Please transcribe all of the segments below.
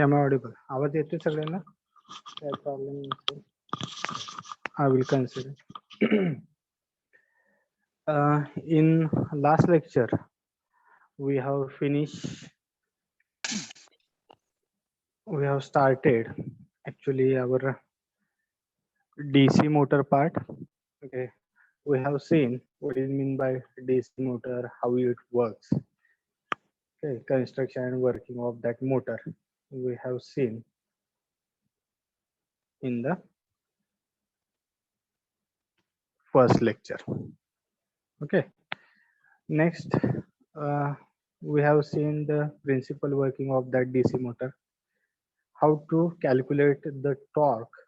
Am I audible? आवाज येतोय सगळ्यांना? काय प्रॉब्लेम नसेल. I will consider. In last lecture, we have finished. We have started actually our DC motor part. Okay, we have seen what is mean by DC motor, how it works. Okay, construction and working of that motor. We have seen in the first lecture. Okay, next we have seen the principal working of that DC motor, how to calculate the torque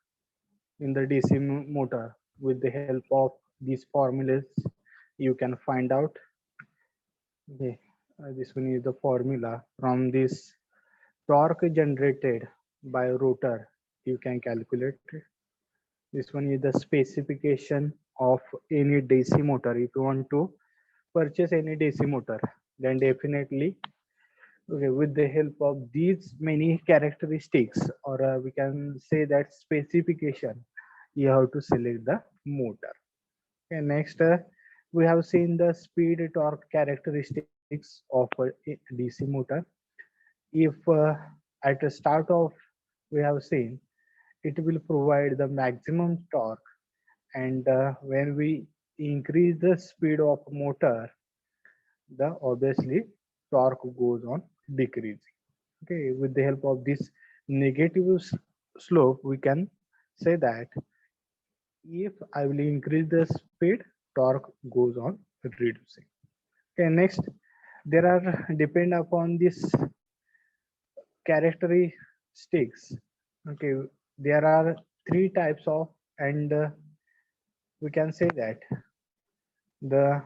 in the DC motor with the help of these formulas you can find out. Okay, this one is the formula. From this torque generated by rotor you can calculate. This one is the specification of any DC motor. If you want to purchase any DC motor, then definitely, okay, with the help of these many characteristics, or we can say that specification, you have to select the motor. Okay, next we have seen the speed torque characteristics of a DC motor. If at the start of we have seen, it will provide the maximum torque, and when we increase the speed of motor, the obviously torque goes on decreasing. Okay, with the help of this negative slope, we can say that if I will increase the speed, torque goes on reducing. Okay, next there are depend upon this characteristics. Okay, there are three types of, and we can say that the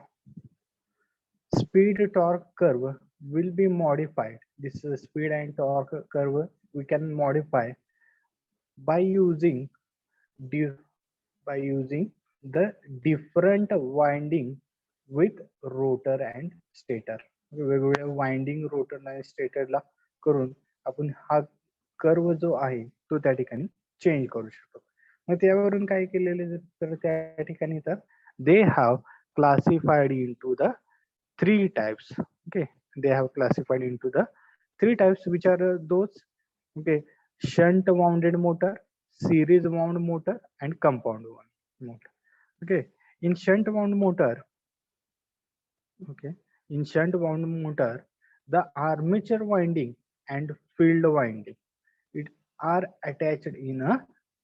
speed torque curve will be modified. This speed and torque curve we can modify by using by using the different winding with rotor and stator. वेगवेगळ्या winding rotor आणि स्टेटरला करून आपण हा curve जो आहे तो त्या ठिकाणी चेंज करू शकतो. मग त्यावरून काय केलेले तर त्या ठिकाणी तर they have classified into the three types. Okay, they have classified into the three types, which are those. Okay, shunt wounded motor, series wound motor, and compound wound motor. Okay, in shunt wound motor, okay, in shunt wound motor, the armature winding and field winding it are attached in a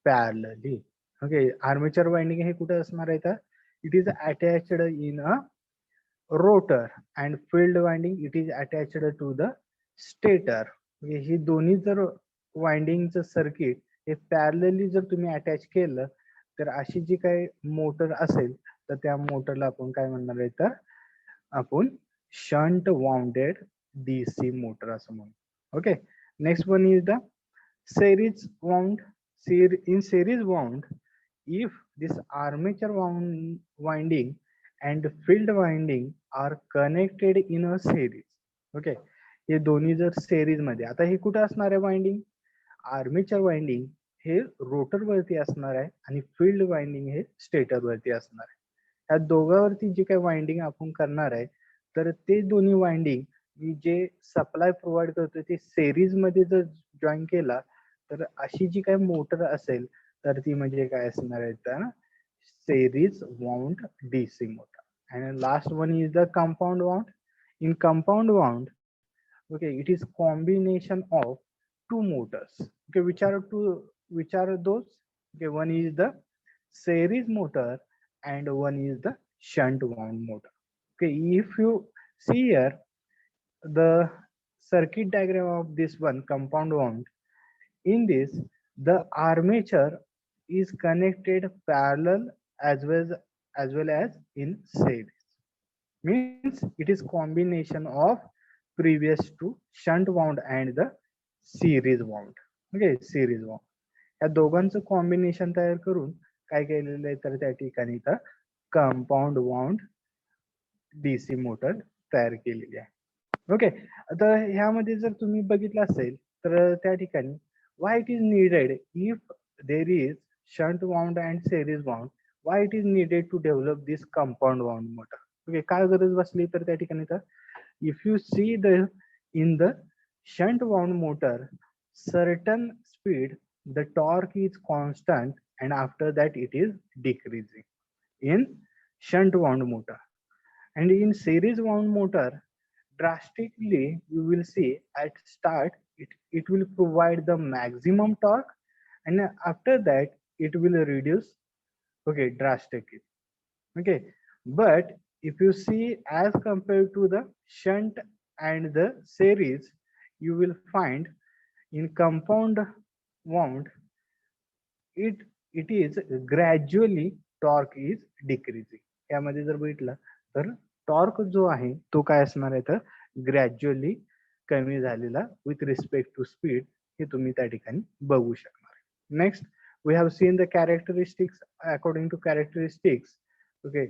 parallelly. Okay, armature winding हे कुठे असणार आहे तर it is attached in a rotor, and field winding it is attached to the stator. ही दोन्ही जर वाइंडिंगचं circuit हे parallelly जर तुम्ही attach केलं तर अशी जी काही मोटर असेल तर त्या मोटरला आपण काय म्हणणार आहे तर आपण शंट वाउंडेड डीसी मोटर असं म्हणू. Okay, next one is the series wound. In series wound, if this armature winding and field winding are connected in a series. Okay, हे दोन्ही जर सेरीज मध्ये, आता हे कुठे असणार आहे वाइंडिंग, आर्मेचर वाइंडिंग हे rotor वरती असणार आहे आणि फील्ड वाइंडिंग हे स्टेटर वरती असणार आहे. ह्या दोघांवरती जे काही वाइंडिंग आपण करणार आहे तर ते दोन्ही वाइंडिंग जे सप्लाय प्रोव्हाइड करतो ते सेरीज मध्ये जर जॉईन केला तर अशी जी काही मोटर असेल तर ती म्हणजे काय असणार आहे तर series wound DC motor. And last one is the compound wound. In compound wound, okay, it is combination of two motors. Okay, which are those? Okay, one is the series motor and one is the shunt wound motor. Okay, if you see here the circuit diagram of this one compound wound, in this the armature is connected parallel as well as in series. Means it is combination of previous two shunt wound and the series wound. Okay, series wound या दोघांचं combination तयार करून काय केलेलं आहे तर त्या ठिकाणी तर कंपाऊंड वाउंड डीसी मोटर तयार केलेली आहे. ओके, आता ह्यामध्ये जर तुम्ही बघितलं असेल तर त्या ठिकाणी why it is needed if there is shunt wound and series wound, why it is needed to develop this compound wound motor. Okay, काय गरज बसली तर त्या ठिकाणी तर if you see the in the shunt wound motor certain speed the torque is constant and after that it is decreasing in shunt wound motor, and in series wound motor drastically you will see at start it will provide the maximum torque and after that it will reduce, okay, drastically. Okay, but if you see as compared to the shunt and the series, you will find in compound wound it it is gradually torque is decreasing. यामध्ये जर बघितलं तर torque जो आहे तो काय असणार आहे तर ग्रॅज्युअली कमी झालेला विथ रिस्पेक्ट टू स्पीड हे तुम्ही त्या ठिकाणी बघू शकणार. Next we have seen the characteristics according to characteristics, okay,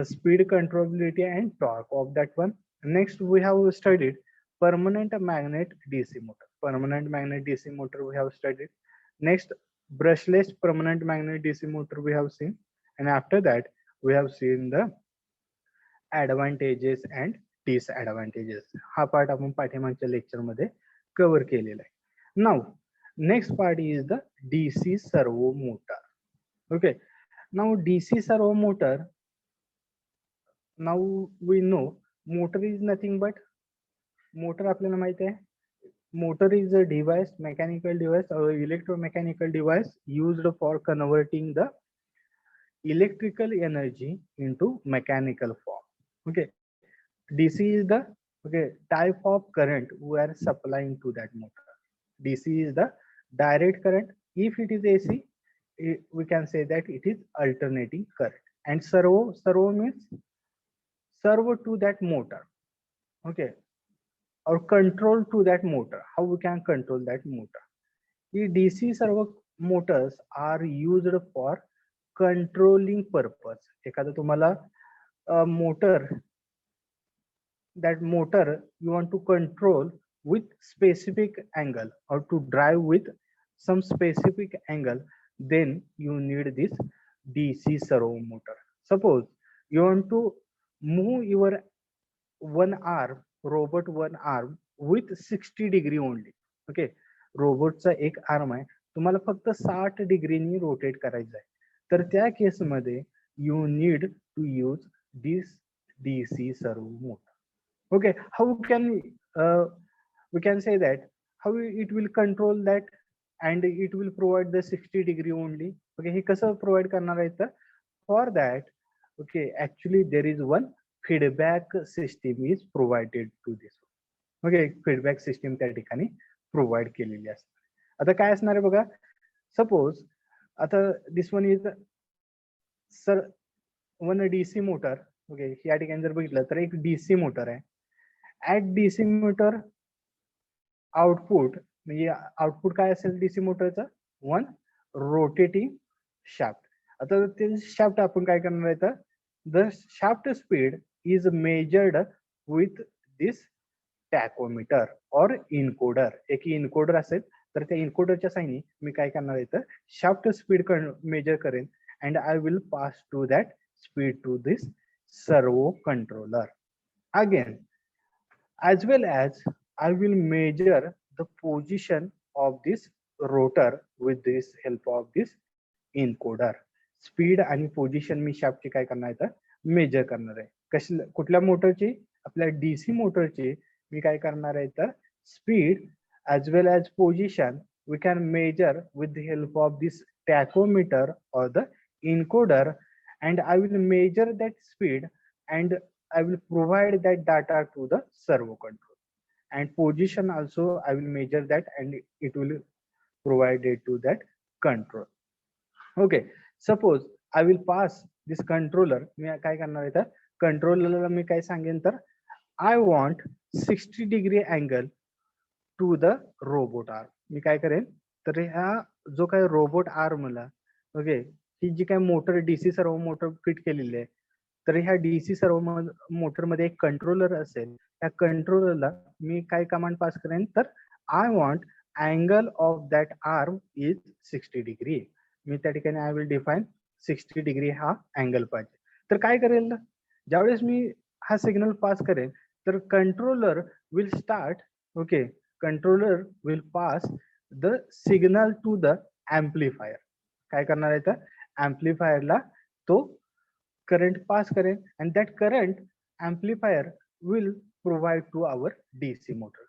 speed, controllability and torque of that one. Next we have studied permanent magnet DC motor. Permanent magnet DC motor we have studied. Next brushless permanent magnet DC motor we have seen, and after that we have seen the advantages and disadvantages. हा part आपण पाठीमागच्या lecture मध्ये cover केलेला आहे. Now next part is the DC servo motor. Okay, now DC servo motor, now we know motor is nothing but motor आपल्याला माहिती आहे motor is a device, mechanical device or electromechanical device used for converting the electrical energy into mechanical form. Okay, DC is the, okay, type of current we are supplying to that motor. DC is the direct current. If it is AC, we can say that it is alternating current. And servo means servo to that motor. Okay, or control to that motor. How we can control that motor? The DC servo motors are used for controlling purpose. एखादा तुम्हाला motor, that motor you want to control with specific angle or to drive with some specific angle, then you need this DC servo motor. Suppose you want to move your one arm, robot one arm with 60 degree only. Okay, रोबोटचा एक arm आहे, तुम्हाला फक्त 60 डिग्रीनी rotate करायचं आहे, तर त्या case मध्ये you need to use this DC servo motor. Okay, how can we can say that how it will control that and it will provide the 60 degree only. Okay, हे कसं provide करणार आहे तर for that, okay, actually there is one feedback system is provided to this. Okay, feedback system त्या ठिकाणी provide केलेली असते. आता काय असणार आहे बघा, सपोज आता this one is sir one DC motor. Okay, या ठिकाणी जर बघितलं तर एक DC मोटर आहे. ऍट DC मोटर आउटपुट, म्हणजे आउटपुट काय असेल DC मोटरचं, वन रोटेटिंग शाफ्ट. आता ते शाफ्ट आपण काय करणार आहे तर the shaft speed is measured with this tachometer और इनकोडर. एक इनकोडर असेल तर त्या इनकोडरच्या साईनी मी काय करणार आहे तर शाफ्ट स्पीड मेजर करेन and I will pass to that speed to this servo controller. Again as well as I will measure the position of this rotor with this help of this encoder. Speed आणि position मी शाफ्टची काय करणार आहे तर major करणार आहे. कसल्या कुठल्या मोटरची, आपल्या DC मोटरची मी काय करणार आहे तर speed as well as position we can measure with the help of this tachometer or the encoder, and I will measure that speed and I will provide that data to the servo control, and position also I will measure that and it will provide it to that control. Okay, suppose I will pass this controller, मी काय करणार आहे तर कंट्रोलरला मी काय सांगेन तर I want 60 degree angle to the robot arm. मी काय करेन तर ह्या जो काय रोबोट आर्मला, ओके, ही जी काय motor DC servo motor fit केलेली आहे, तर ह्या DC सर्वो मोटर मध्ये एक कंट्रोलर असेल. त्या कंट्रोलरला मी काय कमांड पास करेन तर I want angle of that arm is 60 degree. मी त्या ठिकाणी आय विल डिफाईन 60 डिग्री हा अँगल पाहिजे. तर काय करेल, ज्यावेळेस मी हा सिग्नल पास करेन तर controller will start, okay, controller will pass the signal to the amplifier. काय करणार आहे तर एम्प्लीफायरला तो करंट पास करेन and that current amplifier will provide to our DC motor.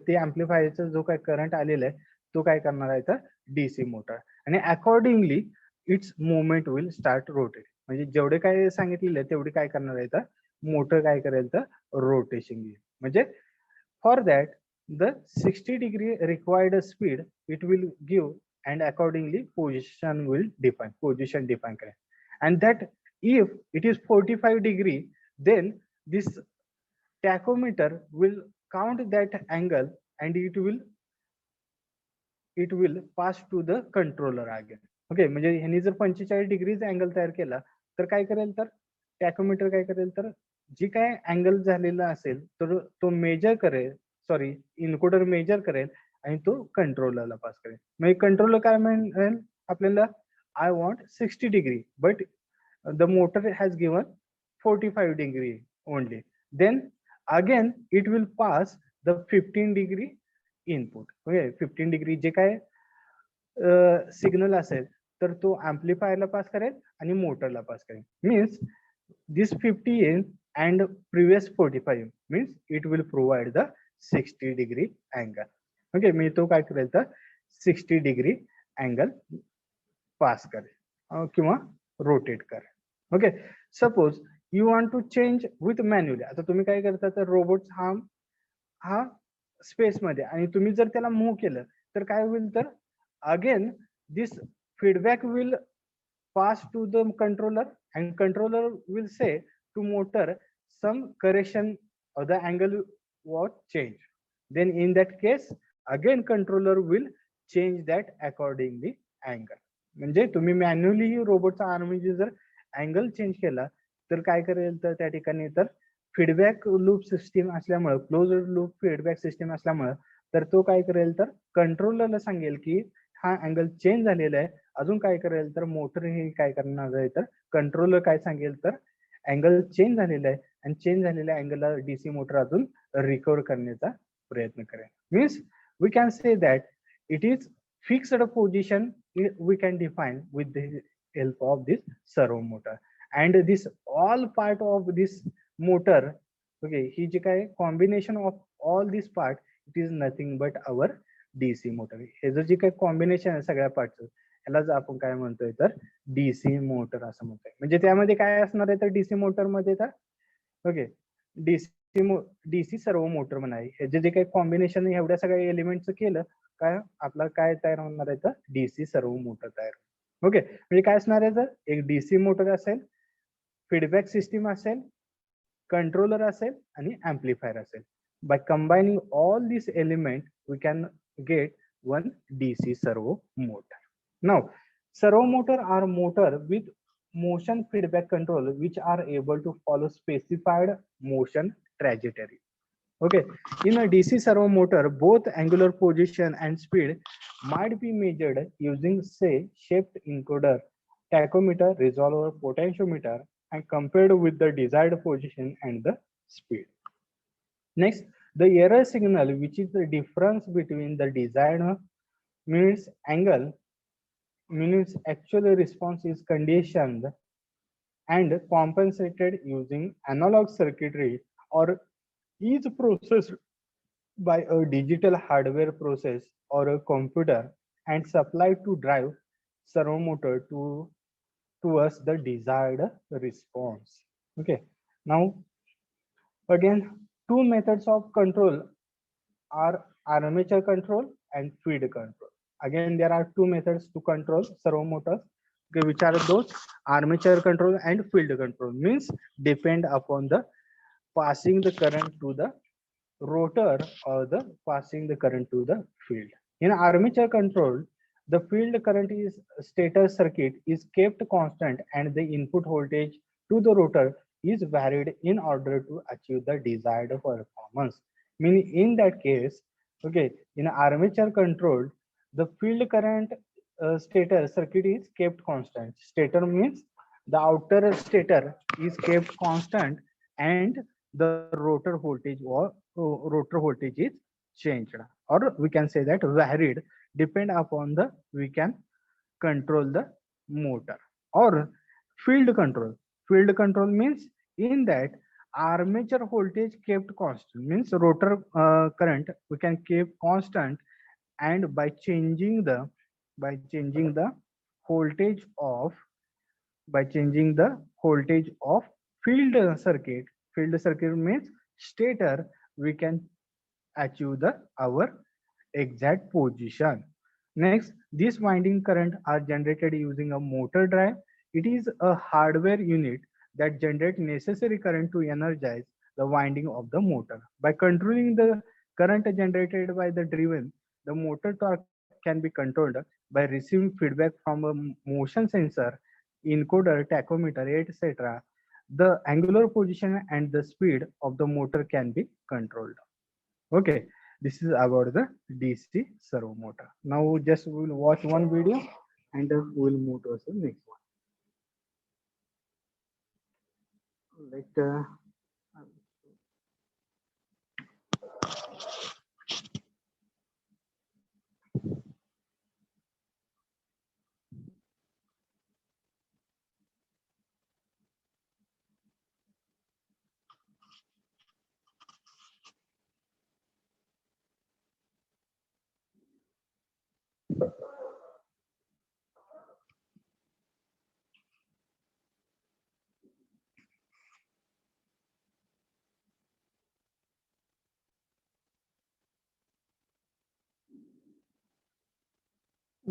ते एम्प्लीफायरचा जो काय करंट आलेला आहे तो काय करणार आहे तर डीसी मोटर, आणि accordingly it's movement will start rotate. म्हणजे जेवढे काय सांगितलेले आहे तेवढे काय करणार आहे तर मोटर काय करेल तर रोटेशन घेईल. म्हणजे for that the 60 degree required speed it will give, and accordingly position define करें. And that if it is 45 degree, then this tachometer will count that angle and it will pass to the controller again. Okay, म्हणजे ह्यांनी जर 45 डिग्रीचा angle तयार केला तर काय करेल तर टॅकोमीटर काय करेल तर जी काय अँगल झालेला असेल तर तो मेजर करेल, सॉरी इनकोडर मेजर करेल आणि तो कंट्रोलरला पास करेल. म्हणजे कंट्रोलर काय म्हणेल आपल्याला, I want 60 degree but the motor has given 45 degree only. Then again it will pass the 15 degree input. Okay, 15 degree जे काय सिग्नल असेल तर तो एम्प्लीफायरला पास करेल आणि मोटरला पास करेल. Means this 50 and previous 45 means it will provide the 60 degree angle. Okay, मी तो काय करेल तर 60 डिग्री अँगल पास करेल किंवा रोटेट करेल. Okay, suppose you want to change with manually. आता तुम्ही काय करता तर रोबोट हा स्पेस मध्ये आणि तुम्ही जर त्याला मूव्ह केलं तर काय होईल तर again this feedback will pass to the controller and controller will say to motor some correction of the angle was changed. Then in that case again controller will change that accordingly angle. म्हणजे तुम्ही manually रोबोटचा arm जर angle change केला तर काय करेल तर त्या ठिकाणी तर फीडबॅक लूप सिस्टीम असल्यामुळे, क्लोज लूप फीडबॅक सिस्टीम असल्यामुळे तर तो काय करेल तर कंट्रोलरला सांगेल की हा अँगल चेंज झालेला आहे. अजून काय करेल तर मोटर हे काय करणार आहे तर कंट्रोलर काय सांगेल तर अँगल चेंज झालेला आहे आणि चेंज झालेल्या अँगलला डीसी मोटर अजून रिकव्हर करण्याचा प्रयत्न करेल. Means we can say that it is fixed position we can define with the help of this servo motor. And this all part of this motor, okay, ही जी काय combination of all this part it is nothing but our DC motor. हे जे काही combination आहे सगळ्या पार्टचं ह्यालाच आपण काय म्हणतोय तर डीसी मोटर असं म्हणतोय. म्हणजे त्यामध्ये काय असणार आहे तर डीसी मोटर मध्ये तर ओके डीसी सर्वो मोटर म्हणाय. ह्याचे जे काही कॉम्बिनेशन एवढ्या सगळ्या एलिमेंटचं केलं काय आपला काय तयार होणार आहे तर डीसी सर्वो मोटर तयार. ओके, म्हणजे काय असणार आहे तर एक डीसी मोटर असेल, फीडबॅक सिस्टीम असेल, कंट्रोलर असेल आणि एम्प्लीफायर असेल. By combining all these elements, we can get one DC servo motor. Now, servo motor are motor with motion feedback control, which are able to follow specified motion trajectory. Okay, in a DC servo motor, both angular position and speed might be measured using, say, shaped encoder, tachometer, resolver, potentiometer, and compared with the desired position and the speed. Next, the error signal, which is the difference between the desired means angle means actual response, is conditioned and compensated using analog circuitry or is processed by a digital hardware process or a computer and supplied to drive servo motor towards the desired response. Okay, now again, two methods of control are armature control and field control. Again, there are two methods to control servo motors, okay, which are those armature control and field control. Means depend upon the passing the current to the rotor or the passing the current to the field. In armature control, the field current is stator circuit is kept constant and the input voltage to the rotor is varied in order to achieve the desired performance. Meaning in that case, Okay, in armature controlled, the field current stator circuit is kept constant. Stator means the outer stator is kept constant, and the rotor voltage is changed, or we can say that varied, depend upon the we can control the motor. Or field control. Field control means in that armature voltage kept constant, means rotor current we can keep constant, and by changing the voltage of by changing the voltage of field circuit. Field circuit means stator, we can achieve the our exact position. Next, these winding current are generated using a motor drive. It is a hardware unit that generates necessary current to energize the winding of the motor. By controlling the current generated by the driven, the motor torque can be controlled by receiving feedback from a motion sensor, encoder, tachometer, etc. The angular position and the speed of the motor can be controlled. Okay, this is about the DC servo motor. Now just we will watch one video and we will move to the next one.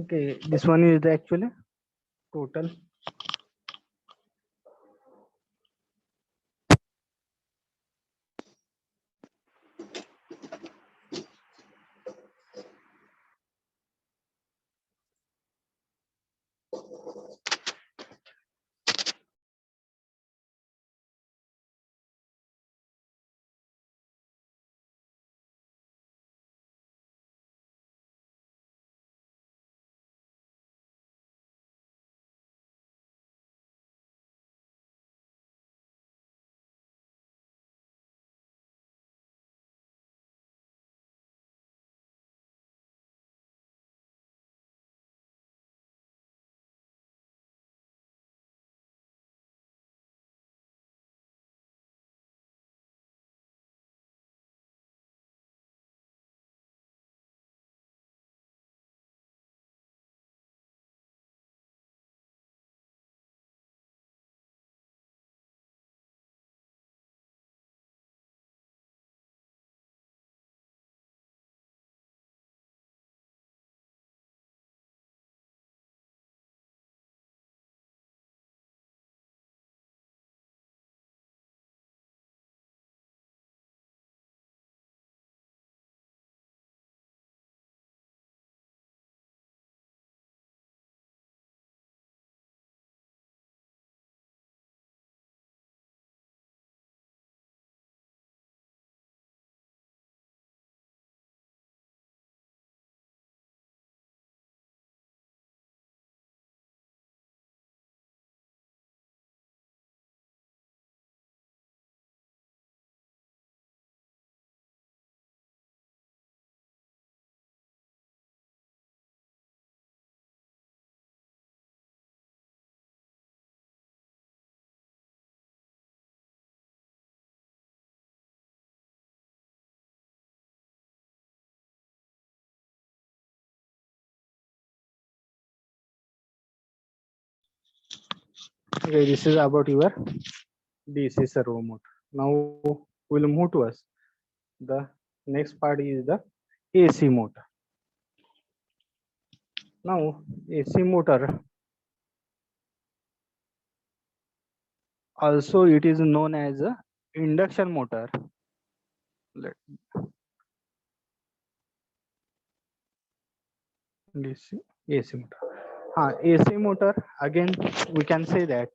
Okay, this one is the actually total. Okay, this is about your DC servo motor. Now we'll move to us. The next part is the AC motor. Now AC motor, also it is known as a induction motor. Let DC AC motor. AC motor, again we can say that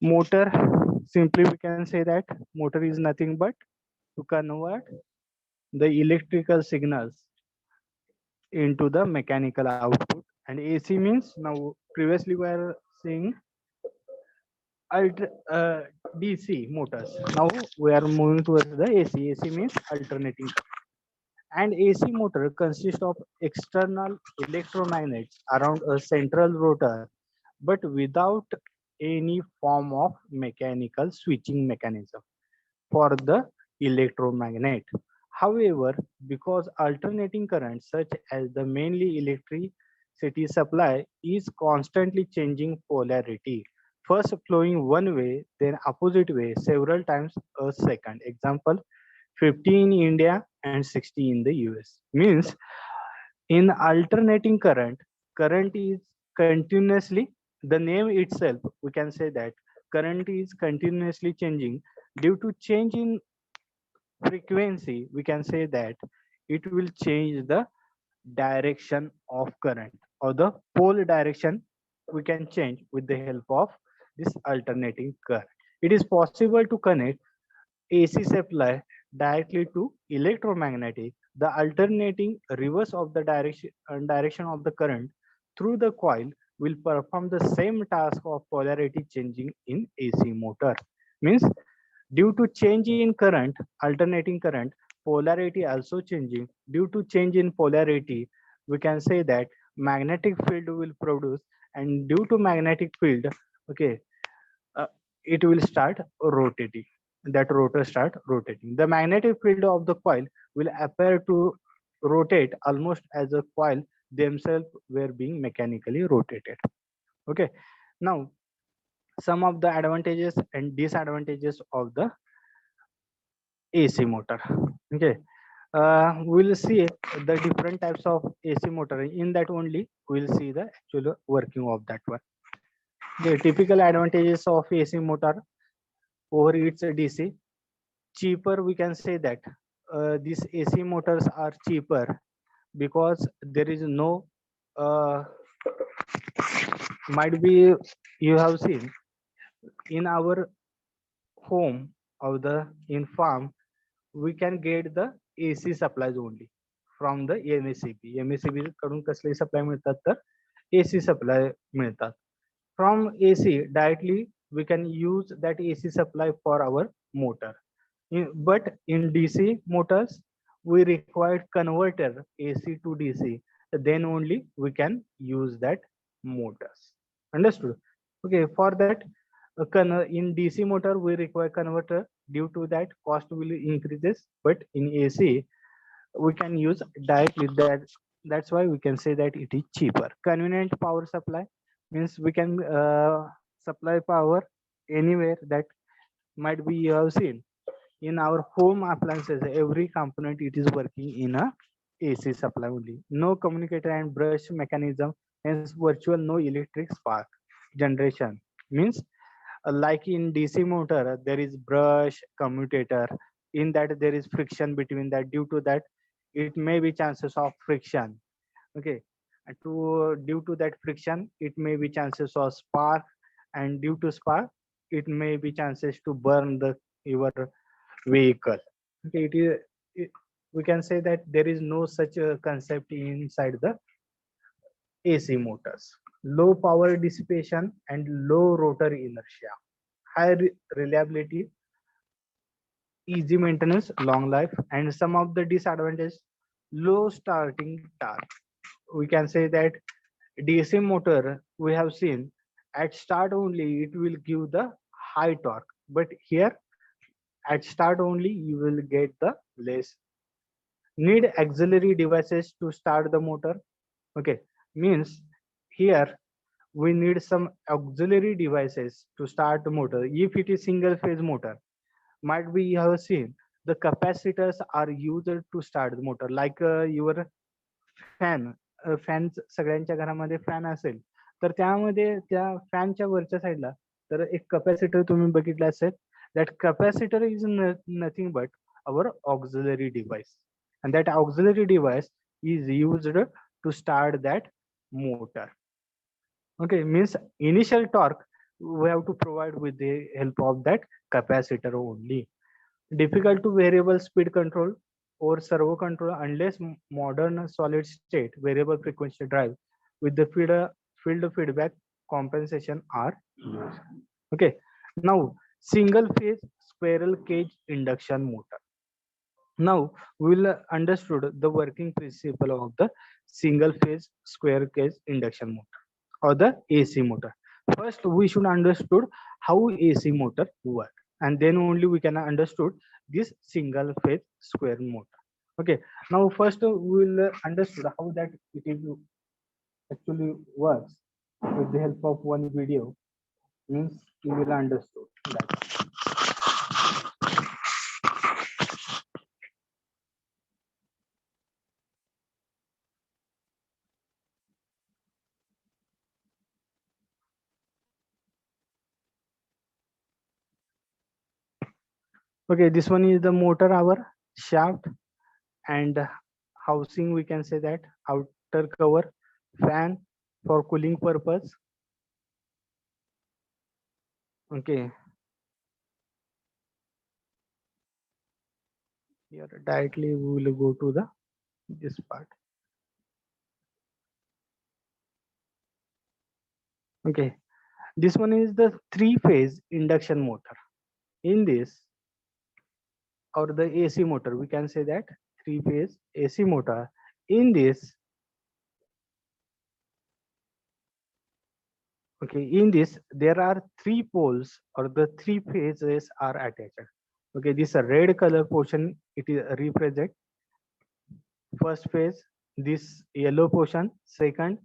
motor, simply we can say that motor is nothing but to convert the electrical signals into the mechanical output. And AC means, now previously we are seeing uh, DC motors. Now we are moving towards the AC. AC means alternating. And AC motor consists of external electromagnets around a central rotor, but without any form of mechanical switching mechanism for the electromagnet. However, because alternating current such as the mainly electricity supply is constantly changing polarity, first flowing one way, then opposite way several times a second. Example, 50 in India and 60 in the US. Means in alternating current, current is continuously, the name itself, we can say that current is continuously changing due to change in frequency. We can say that it will change the direction of current, or the pole direction we can change with the help of this alternating current. It is possible to connect AC supply directly to electromagnetic. The alternating reverse of the direction of the current through the coil will perform the same task of polarity changing in AC motor. Means due to change in current, alternating current, polarity also changing. Due to change in polarity, we can say that magnetic field will produce, and due to magnetic field, okay, uh, it will start rotating. That rotor start rotating. The magnetic field of the coil will appear to rotate almost as a coil themselves were being mechanically rotated. Okay. Now, some of the advantages and disadvantages of the AC motor. Okay. We'll see the different types of AC motor. In that only, we'll see the actual working of that one. The typical advantages of AC motor over its DC. Cheaper, we can say that these AC motors are cheaper because there is no, uh, might be you have seen in our home or the in farm, we can get the AC supplies only from the MSCB. MSCB कडून कसले supply मिळतात तर AC supply मिळतात. From AC directly we can use that AC supply for our motor. But in DC motors we require converter AC to DC, then only we can use that motors. Understood? Okay, for that in DC motor we require converter. Due to that cost will increases, but in AC we can use directly that. That's why we can say that it is cheaper. Convenient power supply means we can supply power anywhere. That might be you have seen in our home appliances, every component it is working in a AC supply only. No communicator and brush mechanism, hence virtual no electric spark generation. Means like in DC motor, there is brush commutator. In that there is friction between that. Due to that, it may be chances of friction. Okay, and due to that friction, it may be chances of spark, and due to spark, it may be chances to burn the your vehicle. Okay, we can say that there is no such a concept inside the AC motors. Low power dissipation and low rotor inertia, high reliability, easy maintenance, long life. And some of the disadvantages: low starting torque. We can say that DC motor we have seen at start only it will give the high torque, but here at start only you will get the less. Need auxiliary devices to start the motor. Okay, means here we need some auxiliary devices to start the motor. If it is single phase motor, might be you have seen the capacitors are used to start the motor. Like your fan fan सगळ्यांच्या घरामध्ये fan असेल तर त्यामध्ये त्या फॅनच्या वरच्या साईडला तर एक कॅपॅसिटर तुम्ही बघितलं असेल. That capacitor is nothing but our auxiliary device, and that auxiliary device is used to start that motor. Okay, means initial torque we have to provide with the help of that capacitor only. Difficult to variable speed control. or servo controller unless modern solid state variable frequency drive with the field feedback compensation are used. Okay. Now, single phase squirrel cage induction motor. Now we will understood the working principle of the single phase square cage induction motor or the AC motor. First, we should understood how AC motor work, and then only we can understood this single phase square motor. Okay. Now first we will understood how that it is actually works with the help of one video. Means you will understood that. Okay, this one is the motor hour shaft and housing, we can say that outer cover, fan for cooling purpose. Okay, here directly we will go to the this part. Okay, this one is the three-phase induction motor. In this, or the AC motor, we can say that three-phase AC motor. In this, okay, in this there are three poles or the three phases are attached. Okay, this red color portion it is represent first phase, this yellow portion second,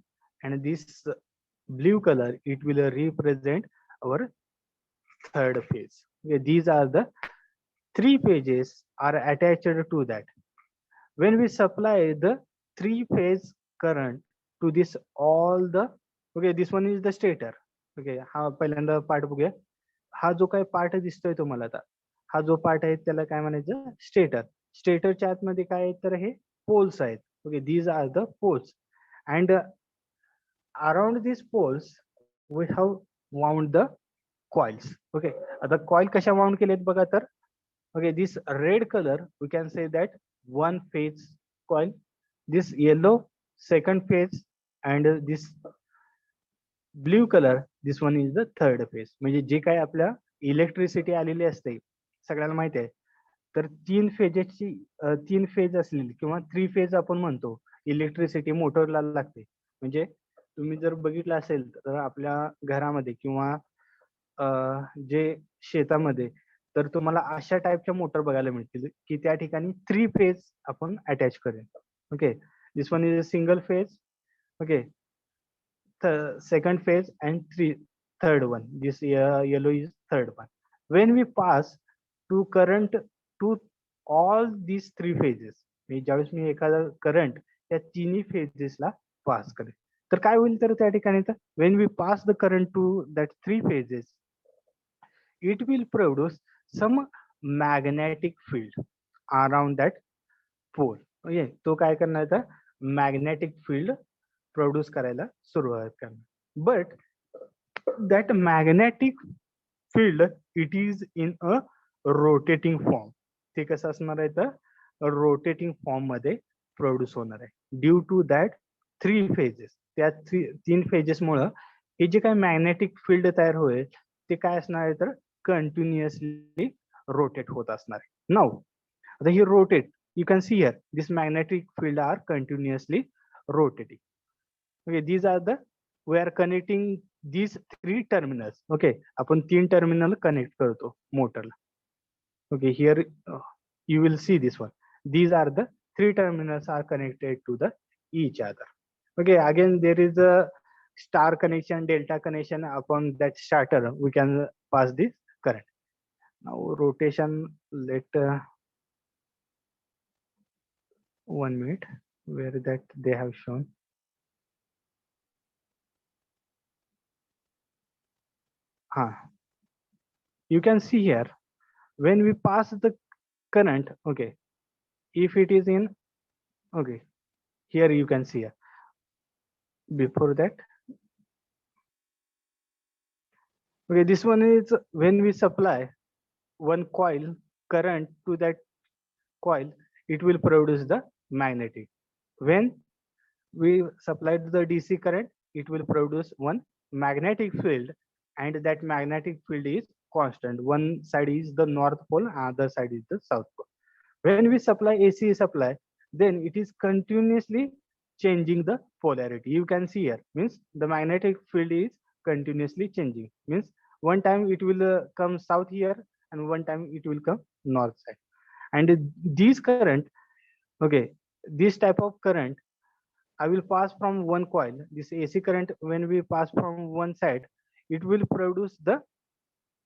and this blue color it will represent our third phase. Okay, these are the three phases are attached to that. When we supply the three phase current to this all the, okay, this one is the stator. Okay, हा पहिल्यांदा part बघूया. हा जो काही part दिसतोय तुम्हाला आता, हा जो पार्ट आहे त्याला काय म्हणायचं, स्टेटर. स्टेटरच्या आतमध्ये काय आहे तर हे पोल्स आहेत. Okay, these are the poles and around these poles we have wound the coils. Okay, आता कॉइल कशा वाउंड केलेत बघा तर, okay, this red color we can say that one phase coil, this yellow second phase, and this blue color this one is the third phase. म्हणजे जे काही आपल्या electricity आलेली असते सगळ्यांना माहिती आहे, तर तीन फेज असलेली किंवा थ्री फेज आपण म्हणतो इलेक्ट्रिसिटी मोटरला लागते. म्हणजे तुम्ही जर बघितलं असेल तर आपल्या घरामध्ये किंवा जे शेतामध्ये तर तुम्हाला अशा टाईपच्या मोटर बघायला मिळतील की त्या ठिकाणी थ्री फेज आपण अटॅच करेल. Okay, this one is a single phase. Okay, second phase and third one, this yellow is third one. When we pass to current to all these three phases, ज्यावेळेस मी एखादा current त्या तिन्ही फेजेसला पास करेल तर काय होईल तर त्या ठिकाणी तर when we pass the current to that three phases, it will produce some magnetic field around that pole. Okay, तो काय करणार तर मॅग्नेटिक फील्ड प्रोड्यूस करायला सुरुवात करणार. But that magnetic field it is in a rotating form. ते कसं असणार आहे तर रोटेटिंग फॉर्म मध्ये प्रोड्यूस होणार आहे due to that three phases. त्या तीन फेजेस मुळे हे जे काही मॅग्नेटिक फील्ड तयार होईल ते काय असणार आहे तर कंटिन्युअसली रोटेट होत असणार आहे. नाउ आता ही rotate, you can see here this magnetic field are continuously rotating. Okay, these are the, we are connecting these three terminals. Okay, आपण तीन टर्मिनल कनेक्ट करतो मोटरला. Okay, here you will see this one, these are the three terminals are connected to the each other. Okay, again there is a star connection, delta connection. Upon that starter we can pass this current. Now rotation, let 1 minute, where that they have shown. You can see here when we pass the current. Okay, if it is in, okay, here you can see here. Before that, okay, this one is when we supply one coil current to that coil, it will produce the magnetic. When we supplied the DC current, it will produce one magnetic field, and that magnetic field is constant. One side is the north pole, other side is the south pole. When we supply AC supply, then it is continuously changing the polarity. You can see here, means the magnetic field is continuously changing. Means one time it will come south here, and one time it will come north side. And these current, okay, this type of current I will pass from one coil. This AC current, when we pass from one side, it will produce the,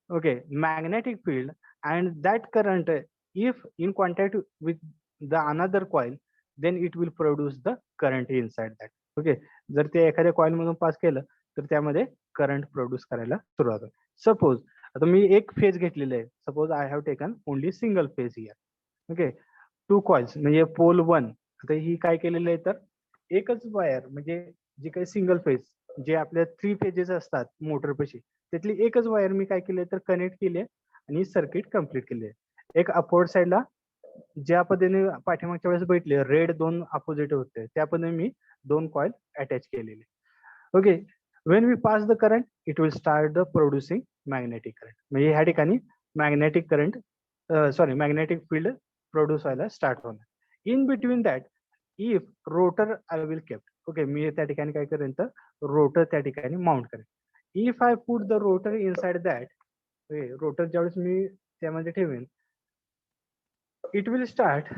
okay, magnetic field, and that current, if in contact with the another coil, then it will produce the current inside that. Okay, जर ते एखाद्या coil मधून पास केलं तर त्यामध्ये current produce करायला सुरुवात होते. सपोज आता मी एक फेज घेतलेले आहे. Suppose I have taken only single phase here. Okay, two coils म्हणजे पोल वन. आता ही काय केलेलं आहे तर एकच वायर, म्हणजे जी काही सिंगल फेज जे आपल्या 3 फेजेस असतात मोटर पशी, त्यातली एकच वायर मी काय केले तर कनेक्ट केली आणि सर्किट कम्प्लीट केली. एक अपवर्ड साइडला ज्या पद्धतीने पाठीमागच्या वेळेस बैठले रेड दोन अपोजिट होते, त्या पद्धतीने मी 2 कॉइल अटॅच केलेले. Okay, when we pass the current it will start the producing magnetic current. म्हणजे ह्या ठिकाणी magnetic current, sorry, magnetic field produce व्हायला स्टार्ट होणार. In between that if rotor I will kept. Okay, मी त्या ठिकाणी काय करेन तर रोटर त्या ठिकाणी माउंट करेन. If I put the rotor inside that, rotor ज्यावेळेस मी त्यामध्ये ठेवेन, it will start,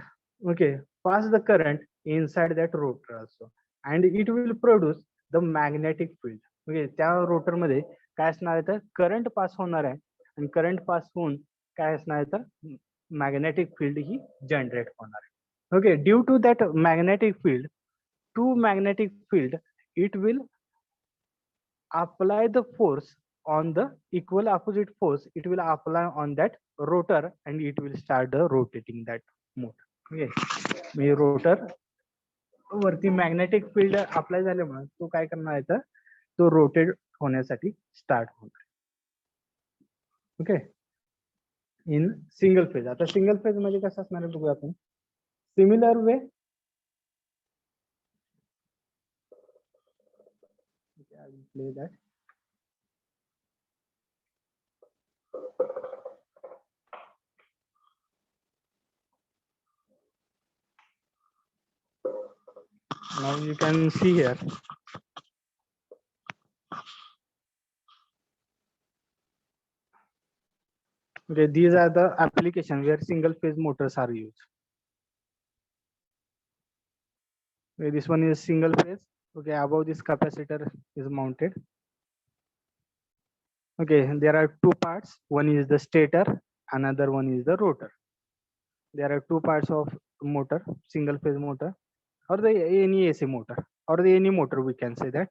okay, pass the current inside that rotor also, and it will produce the magnetic field. Okay, त्या रोटर मध्ये काय असणार आहे तर करंट पास होणार आहे, आणि करंट पास होऊन काय असणार आहे तर मॅग्नेटिक फील्ड ही जनरेट होणार आहे. Okay, due to that magnetic field, to magnetic field, it will apply the force on the equal opposite force, it will apply on that rotor, and it will start the rotating that motor. Okay, म्हणजे rotor वरती magnetic field apply झाल्यामुळे तो काय करणार आहे तर तो rotate होण्यासाठी स्टार्ट होणार. Okay, in single phase. आता सिंगल फेज मध्ये कसं असणार आहे बघूया आपण. Similar way, I will play that. Now you can see here. Okay, these are the applications where single phase motors are used. Okay, this one is single phase. Okay, above this capacitor is mounted. Okay, there are two parts. One is the stator, another one is the rotor. There are two parts of motor, single phase motor, or the any AC motor, or the any motor, we can say that.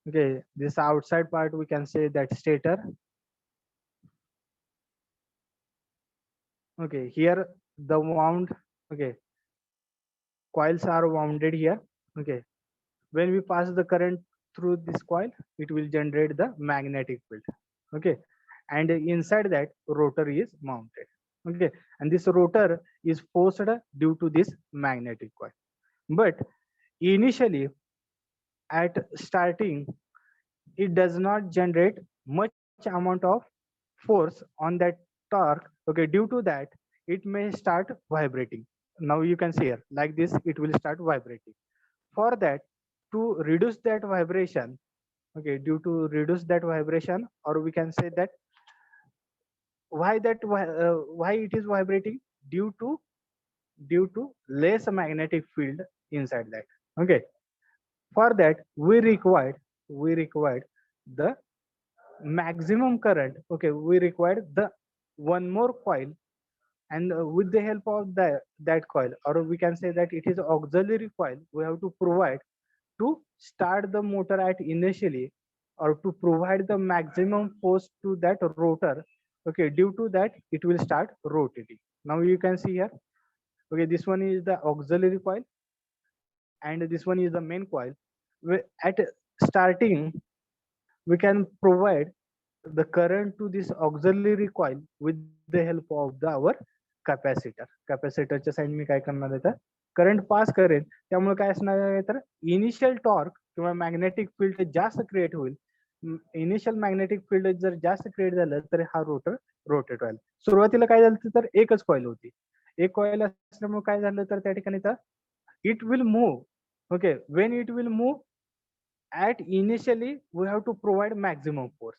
Okay, this outside part we can say that stator. Okay, here the wound, okay, coils are wounded here. Okay, when we pass the current through this coil, it will generate the magnetic field. Okay, and inside that rotor is mounted. Okay, and this rotor is forced due to this magnetic coil. But initially, at starting, it does not generate much amount of force on that torque. Okay, due to that, it may start vibrating. Now you can see here, like this, it will start vibrating. For that, to reduce that vibration, okay, due to reduce that vibration, or we can say that why it is vibrating, due to less magnetic field inside that. Okay, for that we required the maximum current. Okay, we required the one more coil, and with the help of that coil, or we can say that it is auxiliary coil, we have to provide to start the motor at initially, or to provide the maximum force to that rotor. Okay, due to that it will start rotating. Now you can see here. Okay, this one is the auxiliary coil, and this one is the main coil. At starting, we can provide the current to this auxiliary coil with the help of our capacitor. कॅपॅसिटरच्या side मी काय करणार आहे तर current pass करेन, त्यामुळे काय असणार आहे तर इनिशियल टॉर्क किंवा मॅग्नेटिक फील्ड जास्त क्रिएट होईल. इनिशियल मॅग्नेटिक फील्ड जर जास्त क्रिएट झालं तर हा रोटर रोटेट व्हायला. सुरुवातीला काय झालं तर एकच कॉईल होती. एक कॉईल असल्यामुळे काय झालं तर त्या ठिकाणी तर it will move. Okay, when it will move at initially we have to provide maximum force.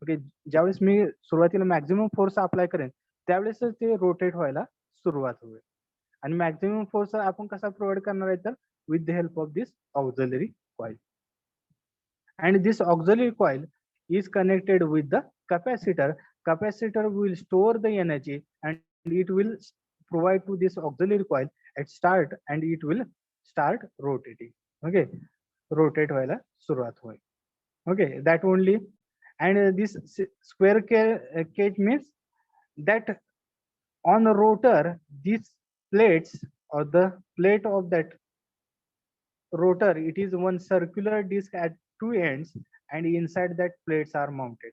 Okay, ज्यावेळेस मी सुरुवातीला मॅक्झिमम फोर्स अप्लाय करेन त्यावेळेस ते रोटेट व्हायला सुरुवात होईल. आणि मॅक्झिमम फोर्स आपण कसा प्रोव्हाइड करणार आहे तर with the help of this auxiliary coil. And this auxiliary coil is connected with the capacitor. Capacitor will store the energy and it will provide to this auxiliary coil at start and it will start rotating. Okay, rotate व्हायला सुरुवात होईल. Okay, that only. And this square cage means that on a rotor these plates or the plate of that rotor, it is one circular disc at two ends and inside that plates are mounted,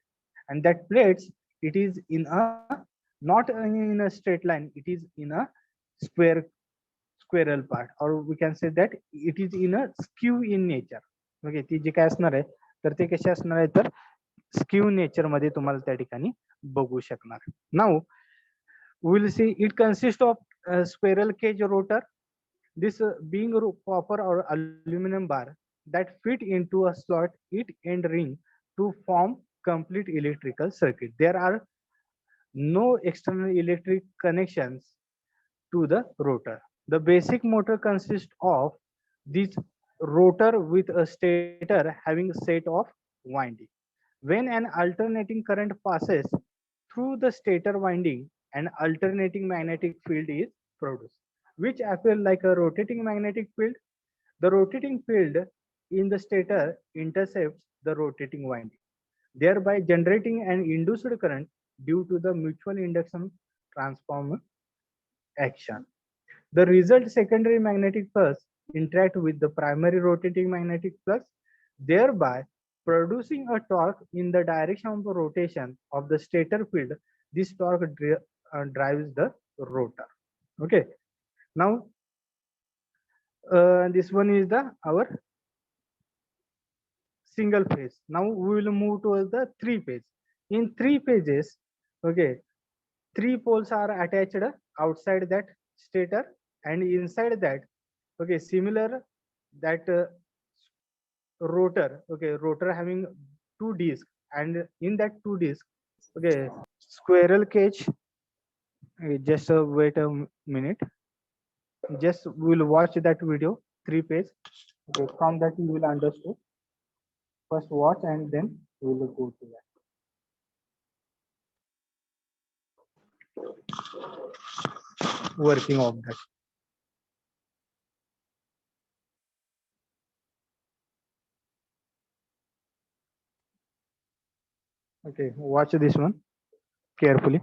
and that plates, it is in a not in a straight line, it is in a square squirrel part, or we can say that it is in a skew in nature. Okay, ती जे काय असणार आहे तर ते कसे असणार आहे तर स्क्यू नेचर मध्ये तुम्हाला त्या ठिकाणी बघू शकणार. Now we will see it consists of spiral cage rotor. This being copper or aluminum bar that fit into a slot it end ring to form complete electrical circuit. There are no external electric connections to the rotor. The basic motor consists of this rotor with a stator having a set of winding. When an alternating current passes through the stator winding, an alternating magnetic field is produced, which appears like a rotating magnetic field. The rotating field in the stator intercepts the rotating winding, thereby generating an induced current due to the mutual induction transformer action. The result secondary magnetic flux interact with the primary rotating magnetic flux, thereby producing a torque in the direction of the rotation of the stator field. This torque drives the rotor. Okay, now this one is the our single phase. Now we will move towards the three phase. In three phases, okay, three poles are attached outside that stator, and inside that, okay, similar that rotor, okay, rotor having two discs, and in that two discs, okay, squirrel cage. Just wait a minute. Just we will watch that video, three phase. Okay, from that you will understand. First watch and then we will go to that working of that. Okay, watch this one carefully.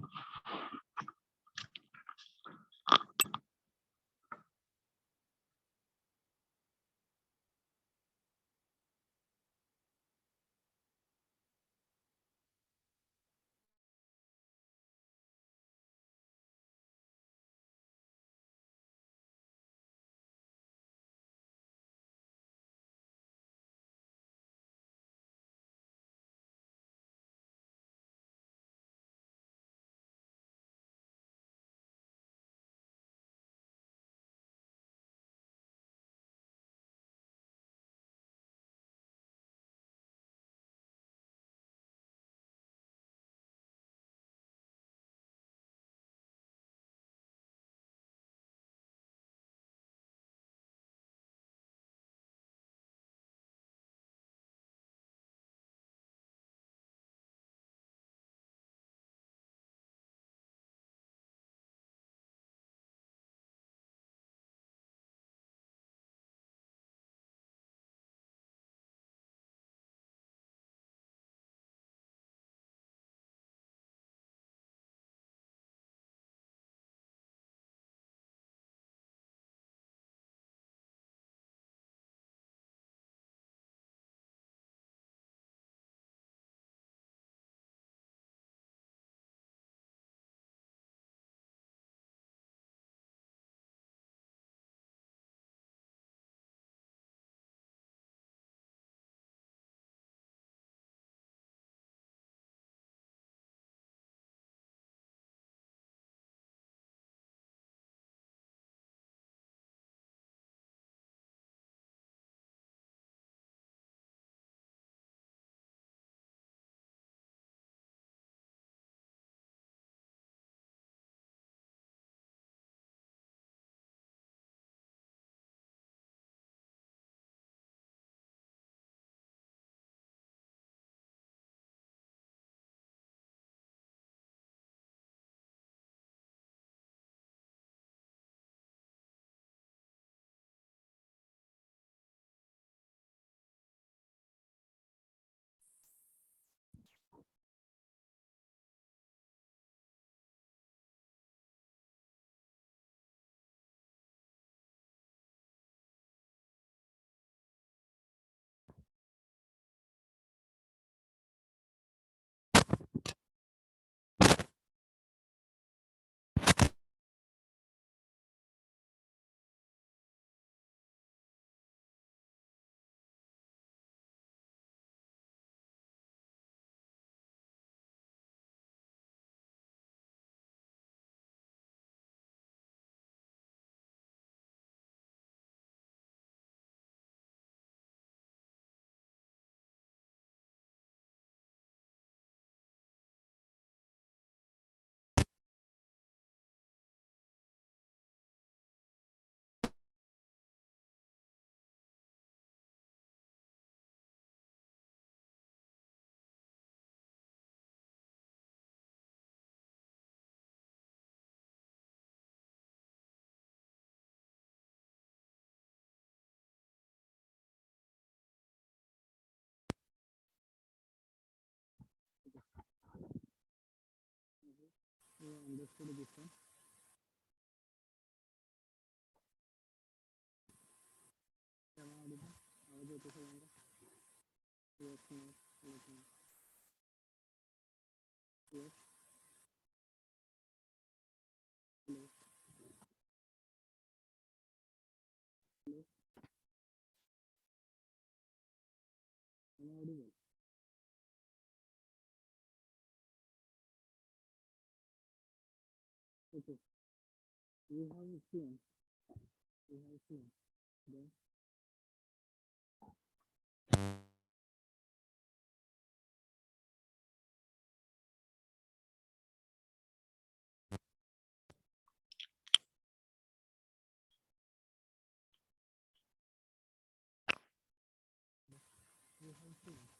understood this one. Am I audible? आवाज येतो सगळ्यांना? Yes, no, let me. Yes, hello, hello. Am I audible? Okay. We have seen. We have seen. Then we have seen.